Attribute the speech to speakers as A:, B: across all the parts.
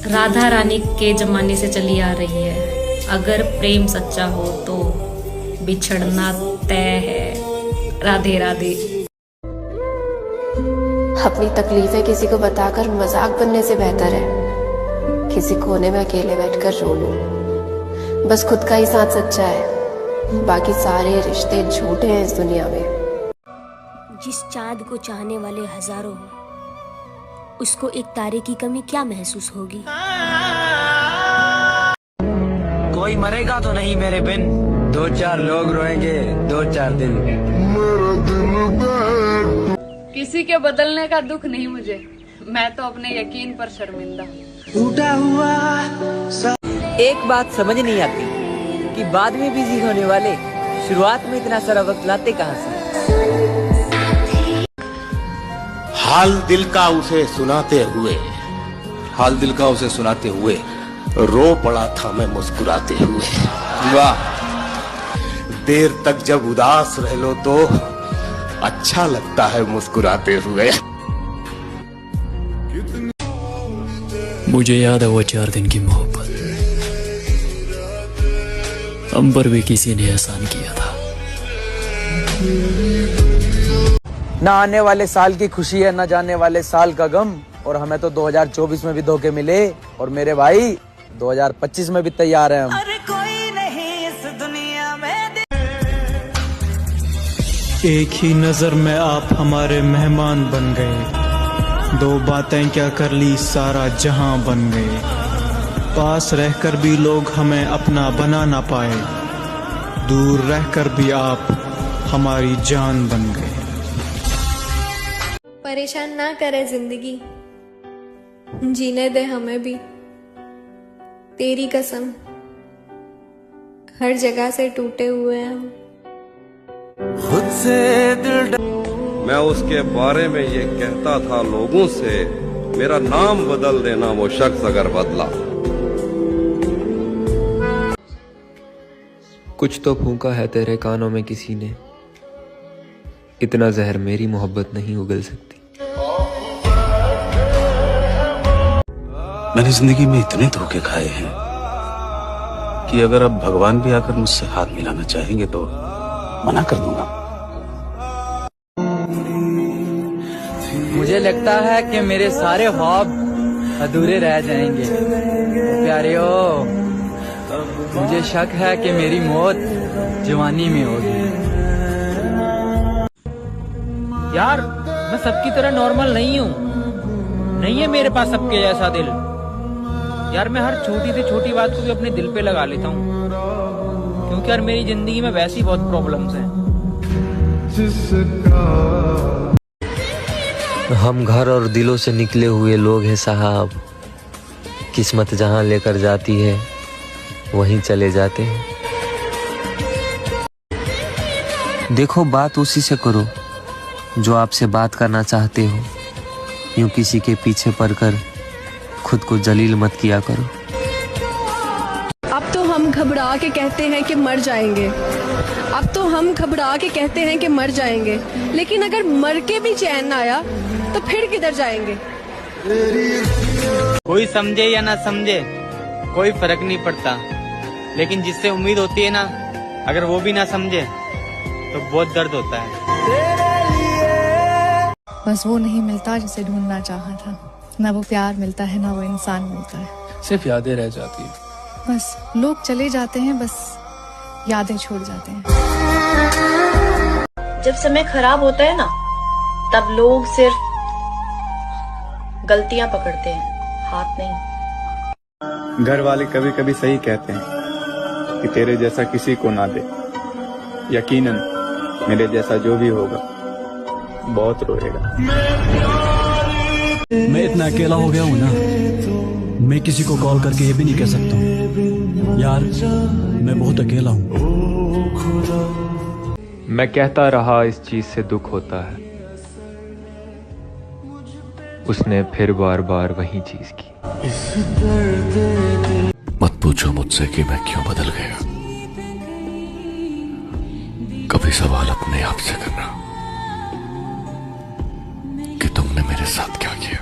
A: राधा रानी के जमाने से चली आ रही है। अगर प्रेम सच्चा हो तो बिछड़ना तय है। राधे राधे।
B: अपनी तकलीफें किसी को बताकर मजाक बनने से बेहतर है किसी कोने में अकेले बैठकर रो लूं। बस खुद का ही साथ सच्चा है, बाकी सारे रिश्ते झूठे हैं इस दुनिया में।
C: जिस चांद को चाहने वाले हजारों हो, उसको एक तारे की कमी क्या महसूस होगी।
D: कोई मरेगा तो नहीं मेरे बिन, 2-4 लोग रोएंगे 2-4 दिन।
E: किसी के बदलने का दुख नहीं मुझे, मैं तो अपने यकीन पर शर्मिंदा।
D: टूटा हुआ एक बात समझ नहीं आती कि बाद में बिजी होने वाले शुरुआत में इतना सारा वक्त लाते कहाँ से।
F: हाल दिल का उसे सुनाते हुए रो पड़ा था मैं मुस्कुराते हुए। वाह, देर तक जब उदास रह लो तो अच्छा लगता है मुस्कुराते हुए।
G: मुझे याद है वो 4 दिन की मोहब्बत, हम पर भी किसी ने एहसान किया था।
D: ना आने वाले साल की खुशी है, ना जाने वाले साल का गम। और हमें तो 2024 में भी धोखे मिले, और मेरे भाई 2025 में भी तैयार हैं हम। अरे कोई नहीं इस दुनिया में।
H: एक ही नजर में आप हमारे मेहमान बन गए, 2 बातें क्या कर ली सारा जहां बन गए। पास रहकर भी लोग हमें अपना बना ना पाए, दूर रहकर भी आप हमारी जान बन गए।
I: परेशान ना करे जिंदगी, जीने दे हमें भी। तेरी कसम, हर जगह से टूटे हुए हैं हम।
F: खुद से दिल
J: मैं उसके बारे में ये कहता था लोगों से, मेरा नाम बदल देना वो शख्स अगर बदला।
K: कुछ तो फूंका है तेरे कानों में किसी ने, इतना जहर मेरी मोहब्बत नहीं उगल सकती।
F: मैंने जिंदगी में इतने धोखे खाए हैं कि अगर अब भगवान भी आकर मुझसे हाथ मिलाना चाहेंगे तो मना कर दूंगा।
D: मुझे लगता है कि मेरे सारे ख्वाब अधूरे रह जाएंगे। प्यारियो, मुझे शक है कि मेरी मौत जवानी में होगी।
L: यार, मैं सबकी तरह नॉर्मल नहीं हूँ, नहीं है मेरे पास सबके जैसा दिल। यार, मैं हर छोटी से छोटी बात को भी अपने दिल पे लगा लेता हूँ, क्योंकि यार मेरी जिंदगी में वैसी बहुत प्रॉब्लम्स हैं।
K: हम घर और दिलों से निकले हुए लोग हैं साहब, किस्मत जहां लेकर जाती है वहीं चले जाते हैं। देखो, बात उसी से करो जो आपसे बात करना चाहते हो, यूं किसी के पीछे पड़कर खुद को जलील मत किया करो।
I: अब तो हम घबरा के कहते हैं कि मर जाएंगे, अब तो हम घबरा के कहते हैं कि मर जाएंगे, लेकिन अगर मर के भी चैन ना आया तो फिर किधर जाएंगे।
L: कोई समझे या ना समझे कोई फर्क नहीं पड़ता, लेकिन जिससे उम्मीद होती है ना, अगर वो भी ना समझे तो बहुत दर्द होता है।
M: बस वो नहीं मिलता जिसे ढूंढना चाहा था, ना वो प्यार मिलता है ना वो इंसान मिलता है,
G: सिर्फ यादें रह जाती है।
M: बस लोग चले जाते हैं, बस यादें छोड़ जाते हैं।
B: जब समय खराब होता है ना, तब लोग सिर्फ गलतियां पकड़ते हैं, हाथ नहीं।
H: घर वाले कभी कभी सही कहते हैं कि तेरे जैसा किसी को ना दे। यकीनन मेरे जैसा जो भी होगा बहुत रोएगा।
G: मैं इतना अकेला हो गया हूँ ना, मैं किसी को कॉल करके ये भी नहीं कह सकता हूँ यार मैं बहुत अकेला हूँ।
K: मैं कहता रहा इस चीज से दुख होता है, उसने फिर बार बार वही चीज की।
F: मत पूछो मुझसे कि मैं क्यों बदल गया, कभी सवाल अपने आप से करना कि तुमने मेरे साथ क्या किया।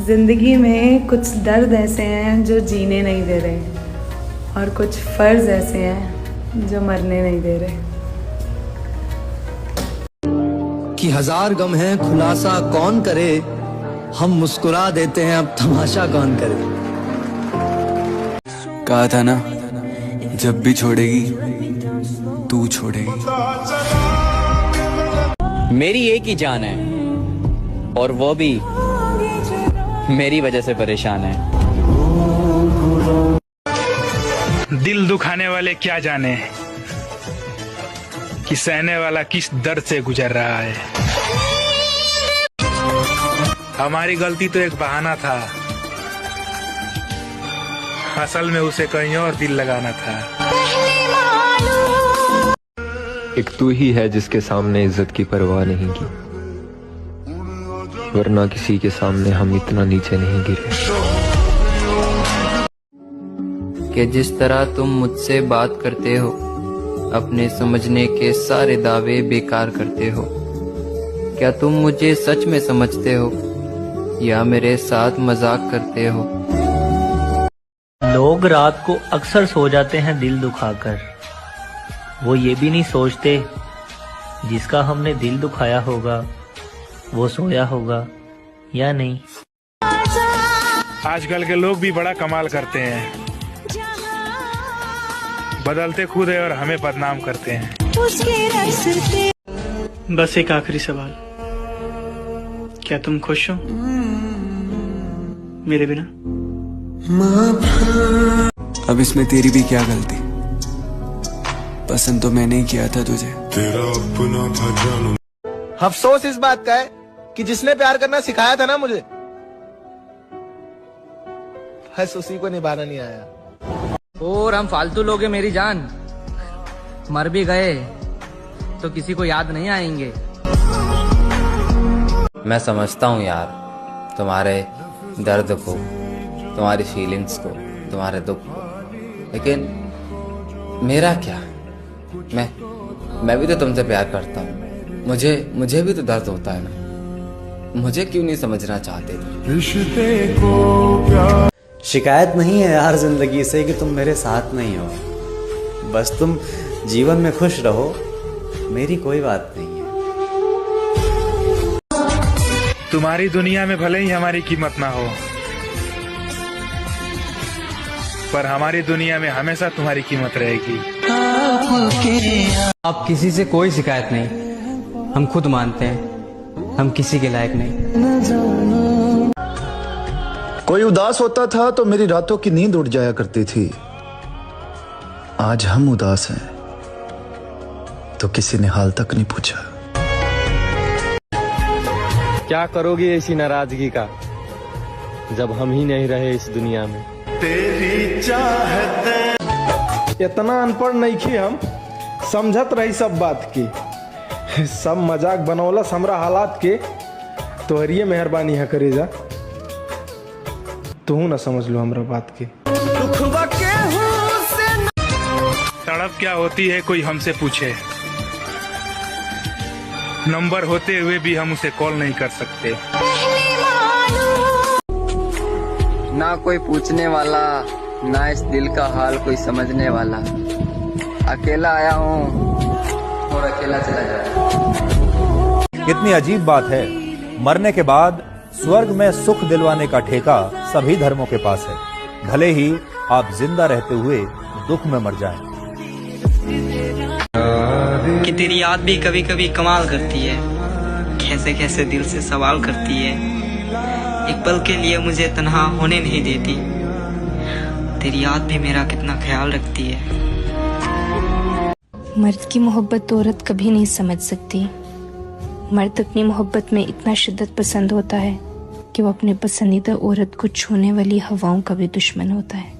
N: जिंदगी में कुछ दर्द ऐसे हैं जो जीने नहीं दे रहे और कुछ फर्ज ऐसे हैं जो मरने नहीं दे रहे।
O: कि हजार गम हैं खुलासा कौन करे, हम मुस्कुरा देते हैं अब तमाशा कौन करे।
P: कहा था ना जब भी छोड़ेगी तू छोड़ेगी।
Q: मेरी एक ही जान है और वो भी मेरी वजह से परेशान है।
R: दिल दुखाने वाले क्या जाने कि सहने वाला किस दर्द से गुजर रहा है। हमारी गलती तो एक बहाना था, असल में उसे कहीं और दिल लगाना था।
S: एक तू ही है जिसके सामने इज्जत की परवाह नहीं की, वरना किसी के सामने हम इतना नीचे नहीं गिरे।
K: कि जिस तरह तुम मुझसे बात करते हो, अपने समझने के सारे दावे बेकार करते हो। क्या तुम मुझे सच में समझते हो या मेरे साथ मजाक करते हो?
T: लोग रात को अक्सर सो जाते हैं दिल दुखाकर, वो ये भी नहीं सोचते जिसका हमने दिल दुखाया होगा वो सोया होगा या नहीं।
R: आजकल के लोग भी बड़ा कमाल करते हैं, बदलते खुद है और हमें बदनाम करते हैं।
H: बस एक आखिरी सवाल, क्या तुम खुश हो मेरे बिना?
P: अब इसमें तेरी भी क्या गलती, पसंद तो मैंने ही किया था तुझे। तेरा अपना था जानू।
D: अफसोस इस बात का है कि जिसने प्यार करना सिखाया था ना मुझे, बस उसी को निभाना नहीं आया।
Q: और हम फालतू लोग हैं मेरी जान, मर भी गए तो किसी को याद नहीं आएंगे। मैं समझता हूँ यार तुम्हारे दर्द को, तुम्हारी फीलिंग्स को, तुम्हारे दुख को, लेकिन मेरा क्या? मैं भी तो तुमसे प्यार करता हूँ, मुझे भी तो दर्द होता है ना। मुझे क्यों नहीं समझना चाहते तुम?
U: शिकायत नहीं है यार जिंदगी से कि तुम मेरे साथ नहीं हो, बस तुम जीवन में खुश रहो, मेरी कोई बात नहीं है।
R: तुम्हारी दुनिया में भले ही हमारी कीमत ना हो, पर हमारी दुनिया में हमेशा तुम्हारी कीमत रहेगी।
Q: अब किसी से कोई शिकायत नहीं, हम खुद मानते हैं हम किसी के लायक नहीं।
V: कोई उदास होता था तो मेरी रातों की नींद उड़ जाया करती थी। आज हम उदास हैं तो किसी ने हाल तक नहीं पूछा।
S: क्या करोगे ऐसी नाराजगी का जब हम ही नहीं रहे इस दुनिया में।
D: तेरी चाहते इतना अनपढ़ नहीं की, हम समझत रही सब बात की, सब मजाक बनौलस हमरा हालात के। तोहरिए मेहरबानी है करे जा, तू ना समझ लो हमरा बात की।
R: तड़प क्या होती है कोई हमसे पूछे, नंबर होते हुए भी हम उसे कॉल नहीं कर सकते।
K: ना कोई पूछने वाला, ना इस दिल का हाल कोई समझने वाला। अकेला आया हूँ और अकेला चला जाऊँ।
W: कितनी अजीब बात है, मरने के बाद स्वर्ग में सुख दिलवाने का ठेका सभी धर्मों के पास है, भले ही आप जिंदा रहते हुए दुख में मर जाएं।
X: कि तेरी याद भी कभी कभी कमाल करती है, कैसे कैसे दिल से सवाल करती है। एक पल के लिए मुझे तन्हा होने नहीं देती, तेरी याद भी मेरा कितना ख्याल रखती है।
Y: मर्द की मोहब्बत तो औरत कभी नहीं समझ सकती। मर्द अपनी मोहब्बत में इतना शिद्दत पसंद होता है कि वो अपने पसंदीदा औरत को छूने वाली हवाओं का भी दुश्मन होता है।